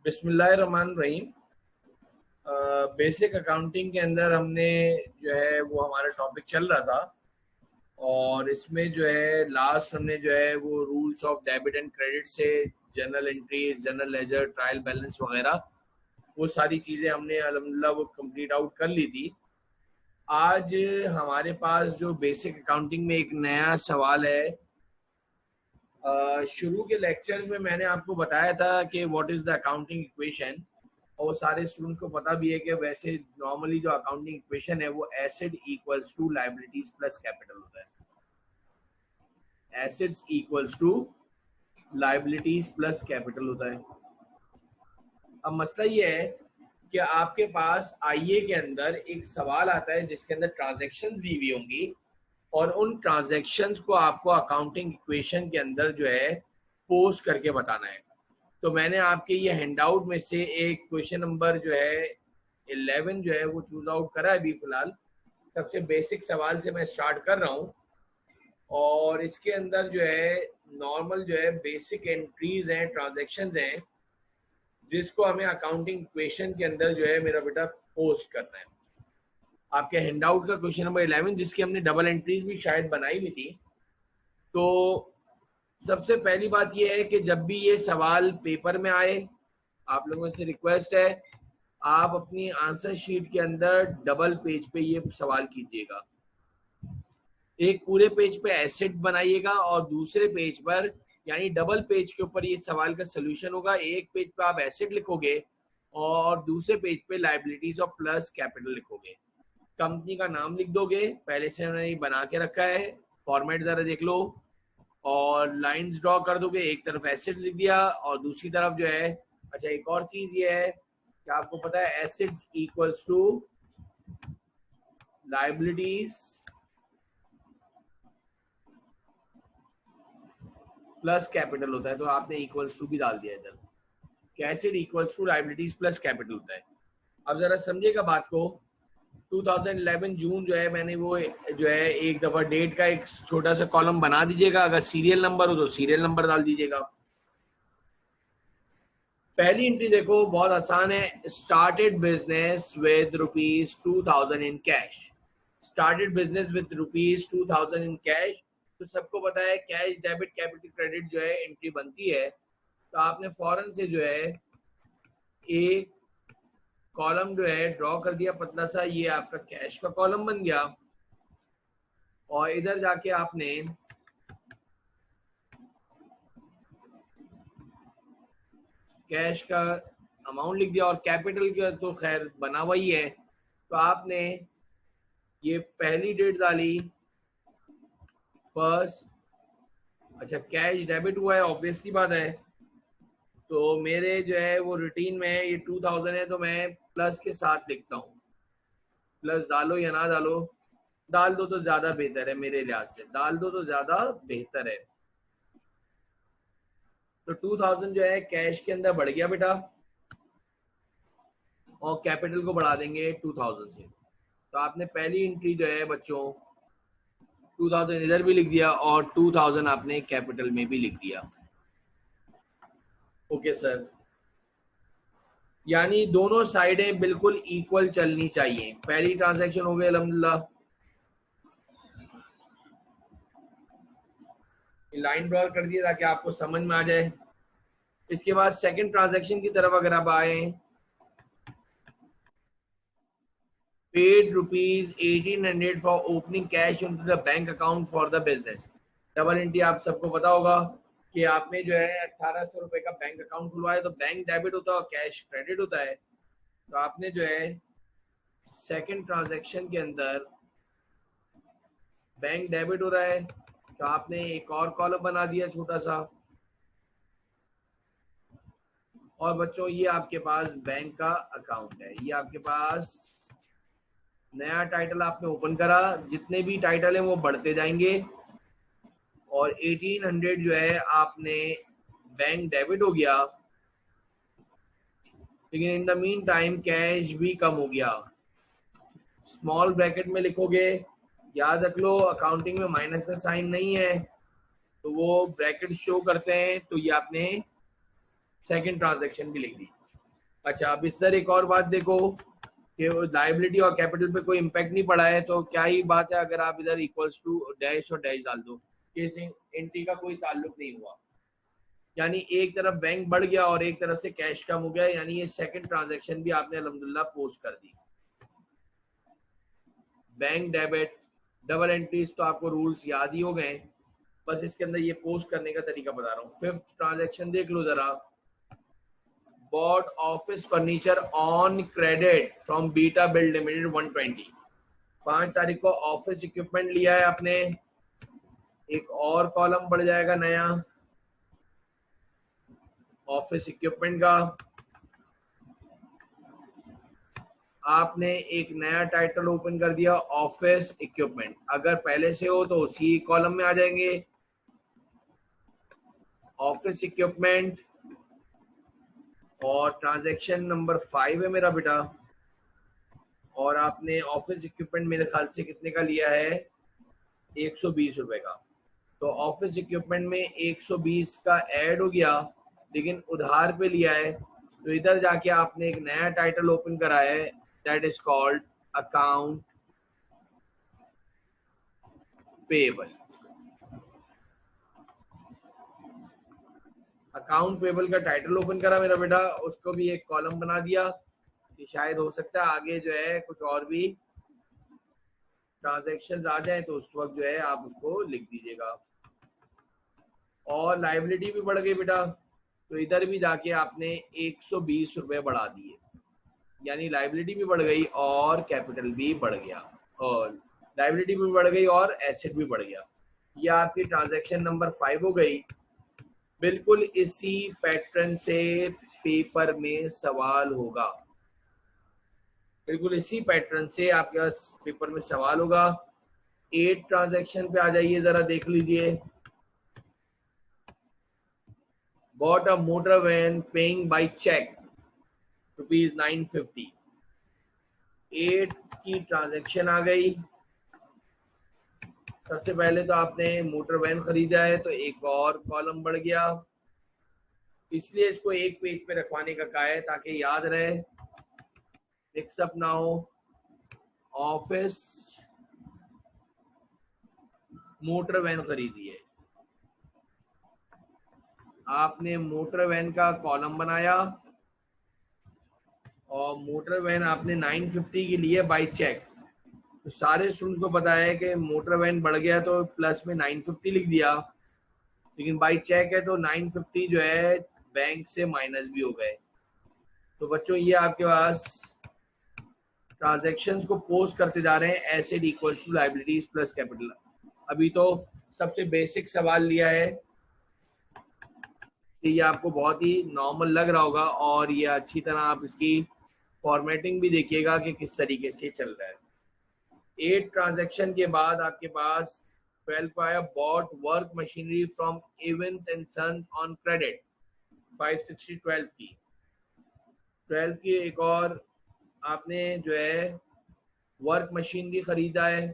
बिस्मिल्लाहिर्रहमानिर्रहीम। Basic accounting के अंदर हमने जो है वो हमारा टॉपिक चल रहा था और इसमें जो है लास्ट हमने जो है वो rules of debit and credit से general entries, general ledger, trial balance वगैरह वो सारी चीज़ें हमने अल्हम्दुलिल्लाह वो कंप्लीट आउट कर ली थी। आज हमारे पास जो बेसिक अकाउंटिंग में एक नया सवाल है। शुरू के लेक्चर्स में मैंने आपको बताया था कि what is the accounting equation, और सारे स्टूडेंट्स को पता भी है कि वैसे नॉर्मली जो अकाउंटिंग इक्वेशन है वो asset equals to liabilities plus capital होता है। Assets equals to liabilities plus capital होता है। अब मसला ये है कि आपके पास आईए के अंदर एक सवाल आता है जिसके अंदर ट्रांजैक्शंस दी हुई होंगी और उन ट्रांजैक्शंस को आपको अकाउंटिंग इक्वेशन के अंदर जो है पोस्ट करके बताना है। तो मैंने आपके ये हैंडआउट में से एक क्वेश्चन नंबर जो है 11 जो है वो चूज आउट करा है अभी फिलहाल। सबसे बेसिक सवाल से मैं स्टार्ट कर रहा हूँ और इसके अंदर जो है नॉर्मल जो है बेसिक एंट्रीज हैं, ट्रांजैक्शंस हैं, जिसको हमें अकाउंटिंग इक्वेशन के अंदर जो है मेरा बेटा पोस्ट करना है। आपके हैंडआउट का क्वेश्चन नंबर 11 जिसकी हमने डबल एंट्रीज भी शायद बनाई हुई थी। तो सबसे पहली बात यह है कि जब भी ये सवाल पेपर में आए, आप लोगों से रिक्वेस्ट है आप अपनी आंसर शीट के अंदर डबल पेज पे ये सवाल कीजिएगा। एक पूरे पेज पे एसेट बनाइएगा और दूसरे पेज पर यानी डबल पेज के ऊपर ये सवाल का सोल्यूशन होगा। एक पेज पे आप एसेट लिखोगे और दूसरे पेज पे लायबिलिटीज और प्लस कैपिटल लिखोगे। कंपनी का नाम लिख दोगे, पहले से मैंने बना के रखा है, फॉर्मेट जरा देख लो, और लाइंस ड्रॉ कर दोगे। एक तरफ एसेट लिख दिया और दूसरी तरफ जो है, अच्छा एक और चीज ये है कि आपको पता है assets equals to liabilities plus capital होता है, तो आपने इक्वल्स टू भी डाल दिया इधर कि asset equals to liabilities plus capital होता है। अब जरा समझिएगा बात को। 2011 जून जो है मैंने वो जो है एक दफा डेट का एक छोटा सा कॉलम बना दीजिएगा। अगर सीरियल नंबर हो तो सीरियल नंबर डाल दीजिएगा। पहली एंट्री देखो बहुत आसान है, started business with ₹2000 in cash. Started business with ₹2000 in cash. तो सबको पता है कैश डेबिट कैपिटल क्रेडिट जो है एंट्री बनती है। तो आपने फौरन से जो है एक कॉलम जो है ड्रॉ कर दिया पतला सा, ये आपका कैश का कॉलम बन गया। और इधर जाके आपने कैश का अमाउंट लिख दिया और कैपिटल का तो खैर बना हुआ ही है। तो आपने ये पहली डेट डाली फर्स्ट। अच्छा कैश डेबिट हुआ है, ऑब्वियसली बात है। तो मेरे जो है वो रूटीन में ये 2000 है तो मैं प्लस के साथ लिखता हूँ। प्लस डालो या ना डालो, डाल दो तो ज्यादा बेहतर है, मेरे लिहाज से डाल दो तो ज्यादा बेहतर है। तो 2000 जो है कैश के अंदर बढ़ गया बेटा और कैपिटल को बढ़ा देंगे 2000 से। तो आपने पहली एंट्री जो है बच्चों 2000 इधर भी लिख दिया और 2000 आपने कैपिटल में भी लिख दिया। ओके सर, यानी दोनों साइडें बिल्कुल इक्वल चलनी चाहिए। पहली ट्रांजैक्शन हो गई अल्हम्दुलिल्लाह, लाइन ड्रॉ कर दिया ताकि आपको समझ में आ जाए। इसके बाद सेकंड ट्रांजैक्शन की तरफ अगर आप आए, paid ₹1800 for opening cash into the bank account for the business. Double entry आप सबको पता होगा कि आपने जो है 1800 रुपए का बैंक अकाउंट खुलवाया तो बैंक डेबिट होता है और कैश क्रेडिट होता है। तो आपने जो है सेकंड ट्रांजैक्शन के अंदर बैंक डेबिट हो रहा है तो आपने एक और कॉलम बना दिया छोटा सा। और बच्चों ये आपके पास बैंक का अकाउंट है, ये आपके पास नया टाइटल आपने ओपन करा। जितने भी टाइटल हैं वो बढ़ते जाएंगे और 1800 जो है आपने बैंक डेबिट हो गया, लेकिन in the mean time cash भी कम हो गया। स्मॉल ब्रैकेट में लिखोगे, याद रख लो अकाउंटिंग में माइनस का साइन नहीं है तो वो ब्रैकेट शो करते हैं। तो ये आपने सेकंड ट्रांजैक्शन भी लिख दी। अच्छा, अब इस तरह एक और बात देखो कि लाइबिलिटी और कैपिटल पे कोई इम्पैक्ट नहीं पड़ा है, तो क्या ही बात है अगर आप इधर इक्वल्स टू डैश और डैश डाल दो कि इस एंट्री का कोई ताल्लुक नहीं हुआ, यानी एक तरफ बैंक बढ़ गया और एक तरफ से कैश कम हो गया, यानी ये सेकंड ट्रांजैक्शन भी आपने अल्हम्दुलिल्लाह पोस्ट कर दी। बैंक डेबिट डबल एंट्रीज तो आपको रूल्स याद ही हो गए, बस इसके अंदर ये पोस्ट करने का तरीका बता रहा हूँ। फिफ्थ ट्रांजैक्शन देख लो जरा, bought office furniture on credit from Beta Build Limited 120। 5 तारीख को ऑफिस इक्विपमेंट लिया है आपने, एक और कॉलम बढ़ जाएगा नया ऑफिस इक्विपमेंट का। आपने एक नया टाइटल ओपन कर दिया ऑफिस इक्विपमेंट, अगर पहले से हो तो उसी कॉलम में आ जाएंगे ऑफिस इक्विपमेंट। और ट्रांजैक्शन नंबर 5 है मेरा बेटा, और आपने ऑफिस इक्विपमेंट मेरे ख्याल से कितने का लिया है, 120 रुपए का। तो ऑफिस इक्विपमेंट में 120 का ऐड हो गया, लेकिन उधार पे लिया है, तो इधर जाके आपने एक नया टाइटल ओपन करा है, that is called account payable. Account payable का टाइटल ओपन करा मेरा बेटा, उसको भी एक कॉलम बना दिया कि शायद हो सकता है आगे जो है कुछ और भी ट्रांजैक्शंस आ जाए, तो उस वक्त जो है आप उसको लिख दीजिएगा। और लाइबिलिटी भी बढ़ गई बेटा, तो इधर भी जाके आपने 120 रुपए बढ़ा दिए, यानी लाइबिलिटी भी बढ़ गई और कैपिटल भी बढ़ गया, और लाइबिलिटी भी बढ़ गई और एसेट भी बढ़ गया। ये आपकी ट्रांजैक्शन नंबर 5 हो गई। बिल्कुल इसी पैटर्न से पेपर में सवाल होगा, बिल्कुल इसी पैटर्न से आपके पास पेपर में सवाल होगा। 8 ट्रांजैक्शन पे आ जाइए, जरा देख लीजिए। Bought a motor van paying by cheque ₹950। 8 की ट्रांजैक्शन आ गई। सबसे पहले तो आपने मोटर वैन खरीदा है, तो एक और कॉलम बढ़ गया, इसलिए इसको एक पेज पे रखवाने का कहा है ताकि याद रहे, मिक्सअप ना हो। ऑफिस मोटर वैन खरीदी है, आपने मोटर वैन का कॉलम बनाया, और मोटर वैन आपने 950 की लिए बाय चेक। तो सारे स्टूडेंट्स को पता है कि मोटर वैन बढ़ गया तो प्लस में 950 लिख दिया, लेकिन बाय चेक है तो 950 जो है बैंक से माइनस भी हो गए। तो बच्चों ये आपके पास ट्रांजैक्शंस को पोस्ट करते जा रहे हैं, asset equals to liabilities plus capital. अभी तो सबसे बेसिक सवाल लिया है, कि ये आपको बहुत ही नॉर्मल लग रहा होगा, और ये अच्छी तरह आप इसकी फॉर्मेटिंग भी देखिएगा कि किस तरीके से चल रहा है। 8 ट्रांजैक्शन के बाद आपके पास 12 को आया, bought work machinery from Evans and Sons on credit 560। 12 की एक और आपने जो है वर्क मशीनरी खरीदा है,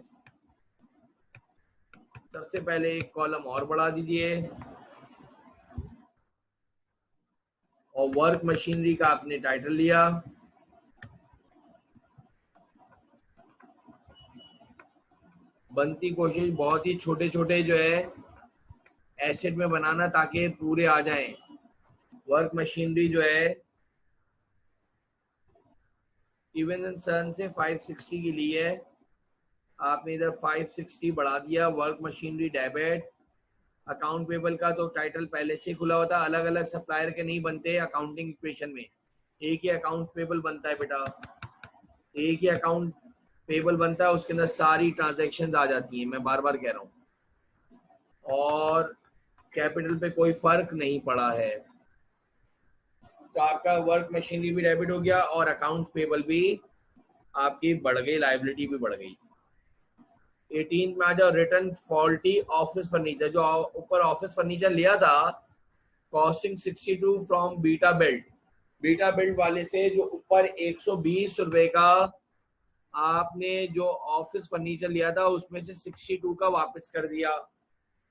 सबसे पहले एक कॉलम और बढ़ा दीजिए, और वर्क मशीनरी का आपने टाइटल लिया। बनती कोशिश बहुत ही छोटे छोटे जो है एसेट में बनाना ताकि पूरे आ जाएं। वर्क मशीनरी जो है इवन एंड सन से 560 की ली है, आपने इधर 560 बढ़ा दिया। Work machinery debit. Account payable का तो टाइटल पहले से खुला होता, अलग अलग सप्लायर के नहीं बनते अकाउंटिंग इक्वेशन में, एक ही अकाउंट पेबल बनता है बेटा, एक ही अकाउंट पेबल बनता है, उसके अंदर सारी ट्रांजैक्शन आ जाती हैं, मैं बार बार कह रहा हूँ, और कैपिटल पे कोई फर्क नहीं पड़ा है। तो आपका वर्क मशीनरी भी डेबिट हो गया और अकाउंट पेबल भी आपकी बढ़ गई, लायबिलिटी भी बढ़ गई। 18 में आ जाओ, रिटर्न फॉल्टी ऑफिस फर्नीचर। जो ऊपर ऑफिस फर्नीचर लिया था costing 62 from Beta build, beta build वाले से जो ऊपर 120 रुपए का आपने जो ऑफिस फर्नीचर लिया था उसमें से 62 का वापस कर दिया,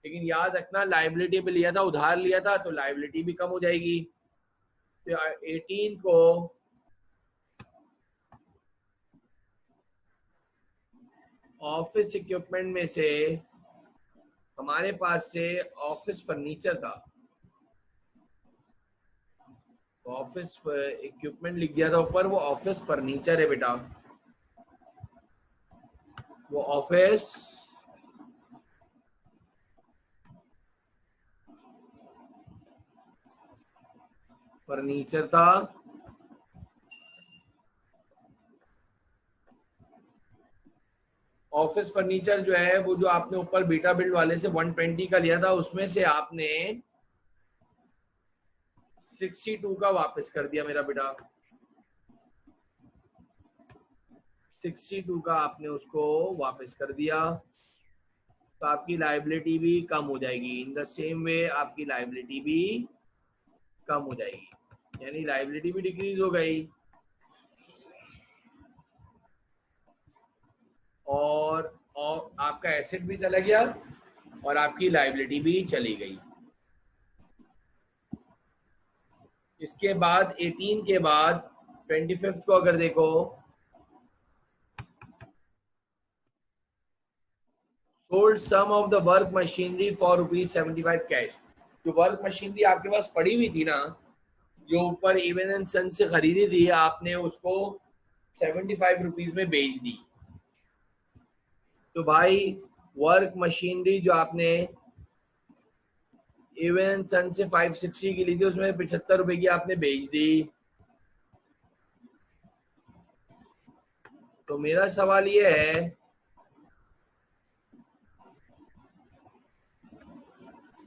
लेकिन याद रखना लायबिलिटी पे लिया था, उधार लिया था, तो लायबिलिटी भी कम हो जाएगी। तो 18 को ऑफिस इक्विपमेंट में से हमारे पास से ऑफिस फर्नीचर था, ऑफिस इक्विपमेंट लिख दिया था ऊपर, वो ऑफिस फर्नीचर है बेटा, वो ऑफिस फर्नीचर था। ऑफिस फर्नीचर जो है वो जो आपने ऊपर बीटा बिल्ड वाले से 120 का लिया था, उसमें से आपने 62 का वापस कर दिया मेरा बेटा, 62 का आपने उसको वापस कर दिया, तो आपकी लायबिलिटी भी कम हो जाएगी। इन द सेम वे आपकी लायबिलिटी भी कम हो जाएगी, यानी लायबिलिटी भी डिक्रीज हो गई और आपका एसेट भी चला गया और आपकी लायबिलिटी भी चली गई। इसके बाद 18 के बाद 25 को अगर देखो, sold some of the work machinery for ₹75 cash. जो वर्क मशीनरी आपके पास पड़ी हुई थी ना, जो ऊपर इवन एंड सन से खरीदी थी, आपने उसको 75 रुपीज में बेच दी। तो भाई वर्क मशीनरी जो आपने इवन एंड सन से 560 की ली थी, उसमें 75 रुपए की आपने बेच दी। तो मेरा सवाल ये है,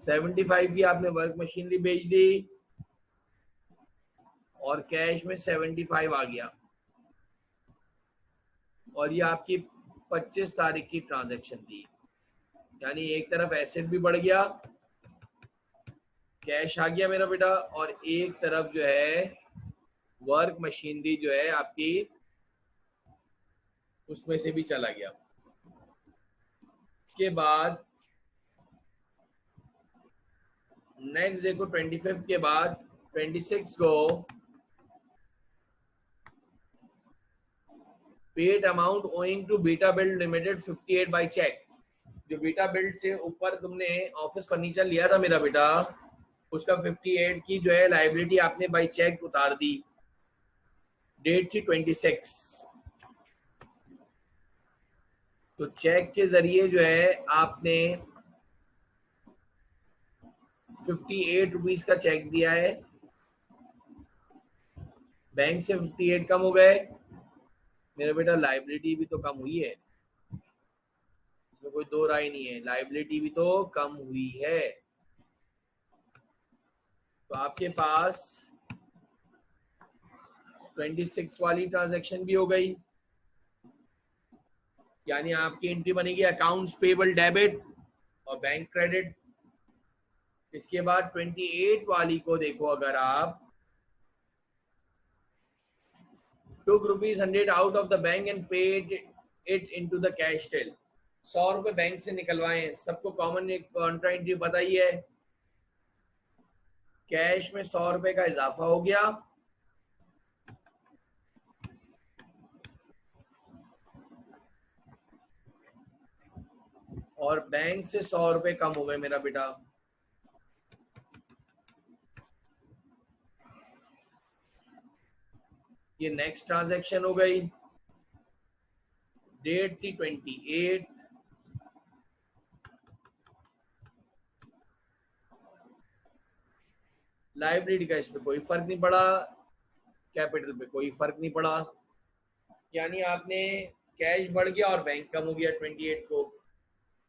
$75 की आपने वर्क मशीनरी बेच दी और कैश में 75 आ गया, और ये आपकी 25 तारीख की ट्रांजैक्शन थी, यानी एक तरफ एसेट भी बढ़ गया, कैश आ गया मेरा बेटा, और एक तरफ जो है वर्क मशीनरी जो है आपकी उसमें से भी चला गया। उसके बाद नेक्स्ट देखो 25 के बाद 26 को paid amount owing to Beta Build Limited 58 by cheque. जो बीटा बिल्ड से ऊपर तुमने ऑफिस फर्नीचर लिया था मेरा बेटा, उसका 58 की जो है लायबिलिटी आपने बाय चेक उतार दी। डेट थी 26, तो चेक के जरिए जो है आपने 58 रुपीज का चेक दिया है, बैंक से 58 कम हो गए मेरा बेटा, लायबिलिटी भी तो कम हुई है, इसमें कोई दो राय नहीं है, लायबिलिटी भी तो कम हुई है। तो आपके पास 26 वाली ट्रांजैक्शन भी हो गई, यानी आपकी एंट्री बनेगी अकाउंट्स पेबल डेबिट और बैंक क्रेडिट। इसके बाद 28 वाली को देखो, अगर आप took ₹100 out of the bank and paid it into the cash till, 100 रुपए बैंक से निकलवाए, सबको कॉमन एक कॉन्ट्रा एंट्री बताई है, कैश में 100 रुपए का इजाफा हो गया, और बैंक से 100 रुपए कम हो गए मेरा बेटा। ये नेक्स्ट ट्रांजैक्शन हो गई, डेट थी 28, लाइबिलिटी का इस पे कोई फर्क नहीं पड़ा, कैपिटल पे कोई फर्क नहीं पड़ा, यानी आपने कैश बढ़ गया और बैंक कम हो गया 28 को।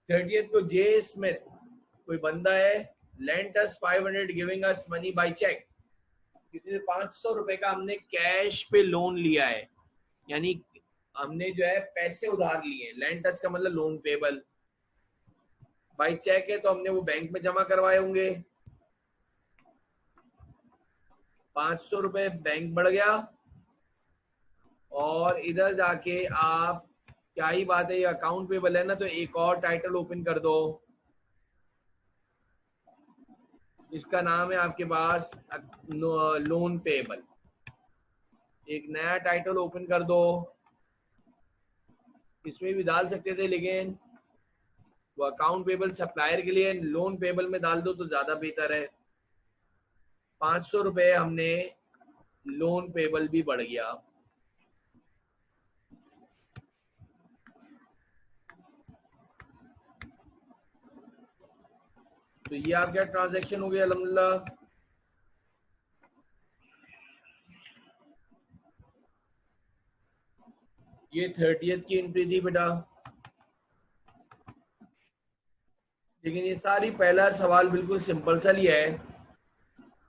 30th को जे स्मिथ कोई बंदा है, lent us 500 giving us money by cheque, किसी से 500 रुपए का हमने कैश पे लोन लिया है, यानी हमने जो है पैसे उधार लिए, लेंट अस का मतलब लोन पेबल, बाय चेक है तो हमने वो बैंक में जमा करवाए होंगे, 500 रुपए बैंक बढ़ गया, और इधर जाके आप, क्या ही बात है, ये अकाउंट पेबल है ना, तो एक और टाइटल ओपन कर दो, इसका नाम है आपके पास लोन पेबल, एक नया टाइटल ओपन कर दो, इसमें भी डाल सकते थे, लेकिन वो अकाउंट पेबल सप्लायर के लिए लोन पेबल में डाल दो तो ज्यादा बेहतर है। 500 रुपए हमने लोन पेबल भी बढ़ गया। तो ये आपका ट्रांजैक्शन हो गया अल्हम्दुलिल्लाह। ये 30th की एंट्री थी बेटा। लेकिन ये सारी पहला सवाल बिल्कुल सिंपल सा लिया है।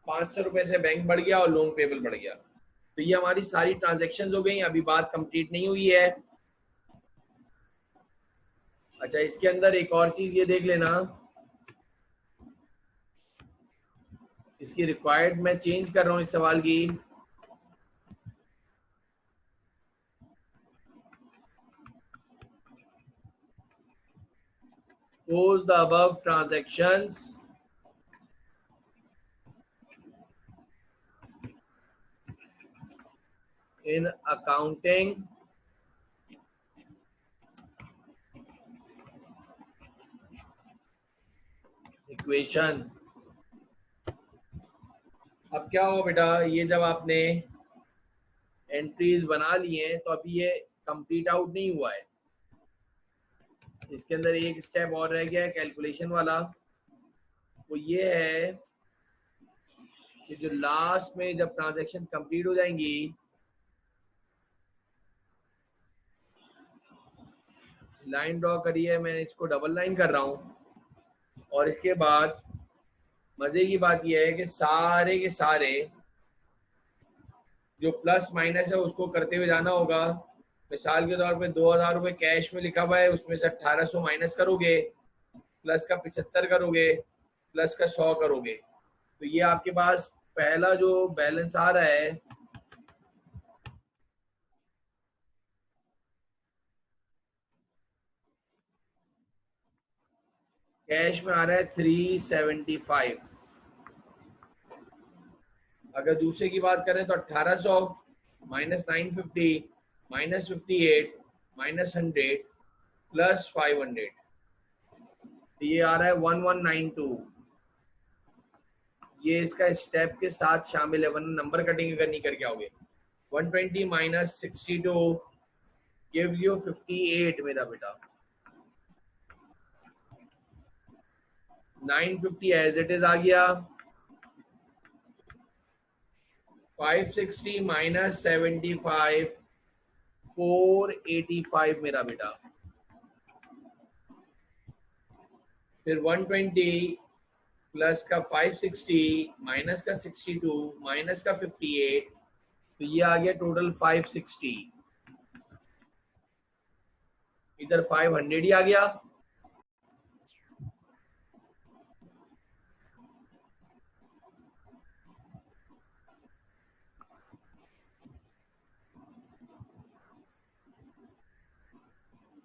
500 रुपए से बैंक बढ़ गया और लोन पेबल बढ़ गया। तो ये हमारी सारी ट्रांजैक्शन हो गई। अभी बात कंप्लीट नहीं हुई है। अच्छा, इसके अंदर एक और चीज ये देख लेना, इसकी रिक्वायर्ड मैं चेंज कर रहा हूं इस सवाल की। Close the above transactions in accounting equation। अब क्या होगा बेटा, ये जब आपने एंट्रीज बना लिए हैं तो अभी ये कंप्लीट आउट नहीं हुआ है। इसके अंदर एक स्टेप और रह गया है कैलकुलेशन वाला। वो ये है कि जो लास्ट में जब ट्रांजैक्शन कंप्लीट हो जाएंगी, लाइन ड्रॉ करी है, मैं इसको डबल लाइन कर रहा हूं। और इसके बाद मजे की बात यह है कि सारे के सारे जो प्लस माइनस है उसको करते हुए जाना होगा। मिसाल के तौर पे 2000 रुपये कैश में लिखा हुआ है, उसमें से 1800 माइनस करोगे, प्लस का 75 करोगे, प्लस का 100 करोगे, तो ये आपके पास पहला जो बैलेंस आ रहा है कैश में आ रहा है 375। अगर दूसरे की बात करें तो 1800 माइनस 950 माइनस 58 माइनस 100 प्लस 500, तो ये आ रहा है 1192। ये इसका स्टेप के साथ शामिल है, वरना नंबर कटिंग अगर नहीं करके आओगे। 120 माइनस 62 गिव यू 58 मेरा बेटा। 950 एज इट इज आ गया। 560 माइनस 75 485 मेरा बेटा। फिर 120 प्लस का 560 माइनस का 62 माइनस का 58, तो ये आ गया टोटल 560। इधर 500 ही आ गया।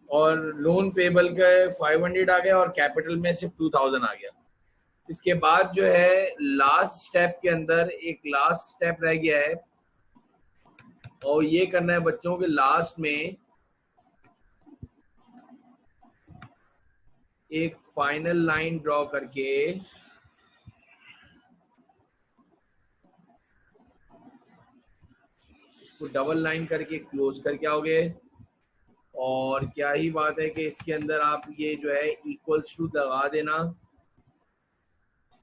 और लोन पेबल का 500 आ गया और कैपिटल में सिर्फ 2000 आ गया। इसके बाद जो है लास्ट स्टेप के अंदर एक लास्ट स्टेप रह गया है, और ये करना है बच्चों के लास्ट में एक फाइनल लाइन ड्रॉ करके इसको डबल लाइन करके क्लोज करके आओगे। और क्या ही बात है कि इसके अंदर आप ये जो है इक्वल्स टू लगा देना,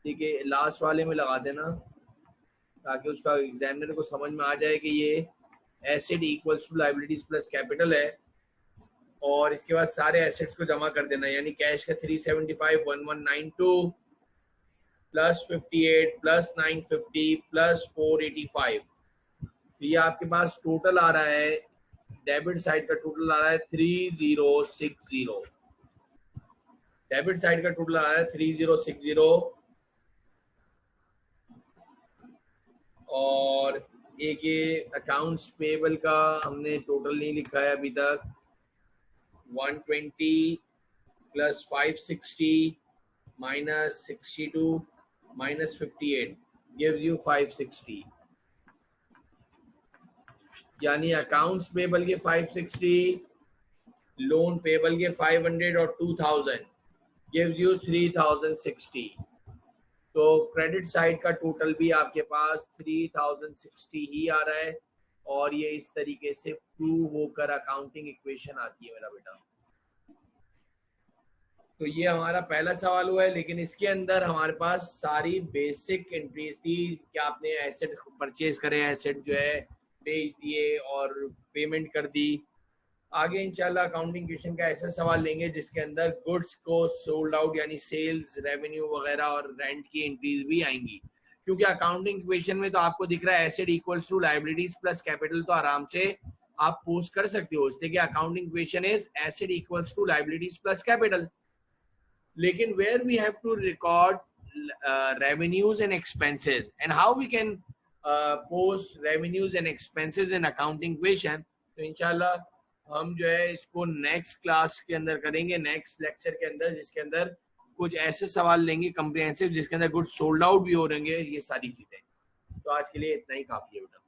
ठीक है, लास्ट वाले में लगा देना, ताकि उसका एग्जामिनर को समझ में आ जाए कि ये asset equals to liabilities plus capital है। और इसके बाद सारे एसेट्स को जमा कर देना, यानी कैश का 375 1192 प्लस 58 प्लस 950 प्लस 485। तो ये आपके पास टोटल आ रहा है, डेबिट साइड का टोटल आ रहा है 3060। डेबिट साइड का टोटल आ रहा है 3060। और एक ये अकाउंट्स पेबल का हमने टोटल नहीं लिखा है अभी तक। 120 plus 560 minus 62 minus 58 gives you 560, यानी अकाउंट्स पेबल के 560, लोन पेबल के 500 और 2000 गिव्स यू 3060। तो क्रेडिट साइड का टोटल भी आपके पास 3060 ही आ रहा है, और ये इस तरीके से प्रूव होकर अकाउंटिंग इक्वेशन आती है मेरा बेटा। तो ये हमारा पहला सवाल हुआ है, लेकिन इसके अंदर हमारे पास सारी बेसिक एंट्रीज थी कि आपने एसेट परचेज करे, एसेट जो है बेच दिए और पेमेंट कर दी। आगे इंशाल्लाह अकाउंटिंग क्वेश्चन का ऐसा सवाल लेंगे जिसके अंदर गुड्स को सोल्ड आउट यानी सेल्स, रेवेन्यू वगैरह और रेंट की एंट्रीज भी आएंगी, क्योंकि अकाउंटिंग क्वेश्चन में तो आपको दिख रहा है asset equals to liabilities plus capital, तो आराम से आप पोस्ट कर सकते हो उससे कि accounting question is asset equals to liabilities plus capital. लेकिन where we have to record revenues and expenses and how we can post revenues and expenses in accounting equation, तो इंशाल्लाह हम जो है इसको नेक्स्ट क्लास के अंदर करेंगे, नेक्स्ट लेक्चर के अंदर, जिसके अंदर कुछ ऐसे सवाल लेंगे कम्प्रिहेंसिव जिसके अंदर गुड्स सोल्ड आउट भी हो रहेंगे, ये सारी चीजें। तो आज के लिए इतना ही काफी है बेटा।